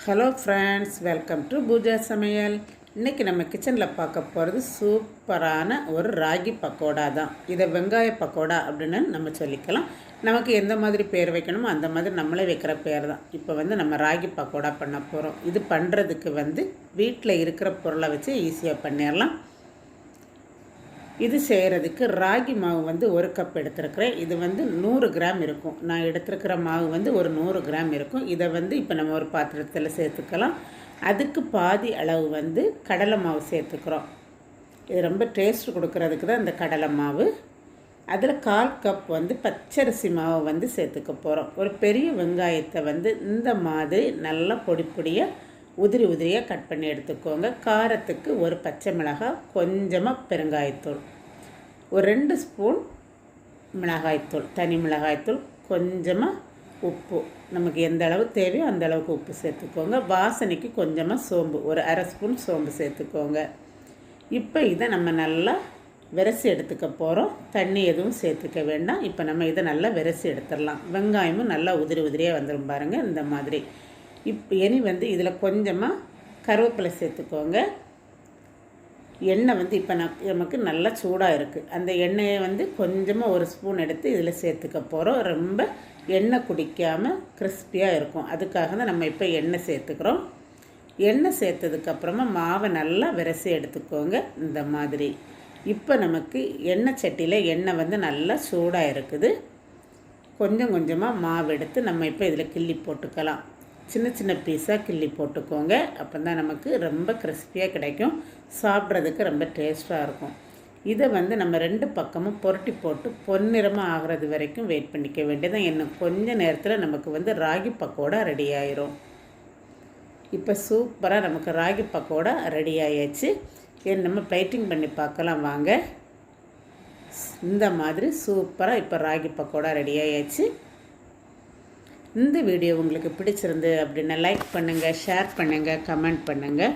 Hello friends, welcome to Pooja சமையல். இன்றைக்கி நம்ம கிச்சனில் பார்க்க போகிறது சூப்பரான ஒரு ராகி பக்கோடா தான். இதை வெங்காய பக்கோடா அப்படின்னு நம்ம சொல்லிக்கலாம். நமக்கு எந்த மாதிரி பேர் வைக்கணுமோ அந்த மாதிரி நம்மளே வைக்கிற பேர் தான். இப்போ நம்ம ராகி பக்கோடா பண்ண போகிறோம். இது பண்ணுறதுக்கு வீட்டில் இருக்கிற பொருளை வச்சு ஈஸியாக பண்ணிடலாம். இது செய்கிறதுக்கு ராகி மாவு 1 கப் எடுத்துருக்கிறேன். இது 100 கிராம் இருக்கும். நான் எடுத்துருக்கிற மாவு ஒரு 100 கிராம் இருக்கும். இதை இப்போ நம்ம ஒரு பாத்திரத்தில் சேர்த்துக்கலாம். அதுக்கு பாதி அளவு கடலை மாவு சேர்த்துக்கிறோம். இது ரொம்ப டேஸ்ட் கொடுக்கறதுக்கு தான் இந்த கடலை மாவு. அதில் 1/4 கப் பச்சரிசி மாவு சேர்த்துக்க போகிறோம். ஒரு பெரிய வெங்காயத்தை இந்த மாதிரி நல்லா பொடி பொடியாக உதிரி உதிரியாக கட் பண்ணி எடுத்துக்கோங்க. காரத்துக்கு ஒரு பச்சை மிளகாய், கொஞ்சமாக பெருங்காயத்தூள், ஒரு 2 ஸ்பூன் மிளகாய்த்தூள், தனி மிளகாய்த்தூள், கொஞ்சமாக உப்பு, நமக்கு எந்த அளவு தேவையோ அந்த அளவுக்கு உப்பு சேர்த்துக்கோங்க. வாசனைக்கு கொஞ்சமாக சோம்பு, ஒரு 1/2 ஸ்பூன் சோம்பு சேர்த்துக்கோங்க. இப்போ இதை நம்ம நல்லா விரசி எடுத்துக்க போகிறோம். தண்ணி எதுவும் சேர்த்துக்க வேண்டாம். இப்போ நம்ம இதை நல்லா விரசி எடுத்துடலாம். வெங்காயமும் நல்லா உதிரி உதிரியாக வந்துடும் பாருங்கள், இந்த மாதிரி. இப்போ இனி இதில் கொஞ்சமாக கருவேப்பிலை சேர்த்துக்கோங்க. எண்ணெய் இப்போ நமக்கு நல்லா சூடாக இருக்குது. அந்த எண்ணெயை கொஞ்சமாக ஒரு ஸ்பூன் எடுத்து இதில் சேர்த்துக்க போகிறோம். ரொம்ப எண்ணெய் குடிக்காமல் கிறிஸ்பியாக இருக்கும். அதுக்காக தான் நம்ம இப்போ எண்ணெய் சேர்த்துக்கிறோம். எண்ணெய் சேர்த்ததுக்கப்புறமா மாவை நல்லா விரசி எடுத்துக்கோங்க, இந்த மாதிரி. இப்போ நமக்கு எண்ணெய் சட்டியில் எண்ணெய் நல்லா சூடாக இருக்குது. கொஞ்சம் கொஞ்சமாக மாவு எடுத்து நம்ம இப்போ இதில் கிள்ளி போட்டுக்கலாம். சின்ன சின்ன பீஸாக கிள்ளி போட்டுக்கோங்க. அப்போ தான் நமக்கு ரொம்ப கிறிஸ்பியாக கிடைக்கும். சாப்பிட்றதுக்கு ரொம்ப டேஸ்ட்டாக இருக்கும். இதை நம்ம 2 பக்கமும் புரட்டி போட்டு பொன்னிறமாக ஆகிறது வரைக்கும் வெயிட் பண்ணிக்க வேண்டியதான். இன்னும் கொஞ்சம் நேரத்தில் நமக்கு ராகி பக்கோடா ரெடி ஆயிரும். இப்போ சூப்பராக நமக்கு ராகி பக்கோடா ரெடி ஆயாச்சு. நம்ம பிளேட்டிங் பண்ணி பார்க்கலாம் வாங்க. இந்த மாதிரி சூப்பராக இப்போ ராகி பக்கோடா ரெடி ஆயாச்சு. இந்த வீடியோ உங்களுக்கு பிடிச்சிருந்து அப்படின்னா லைக் பண்ணுங்கள், ஷேர் பண்ணுங்கள், கமெண்ட் பண்ணுங்கள்.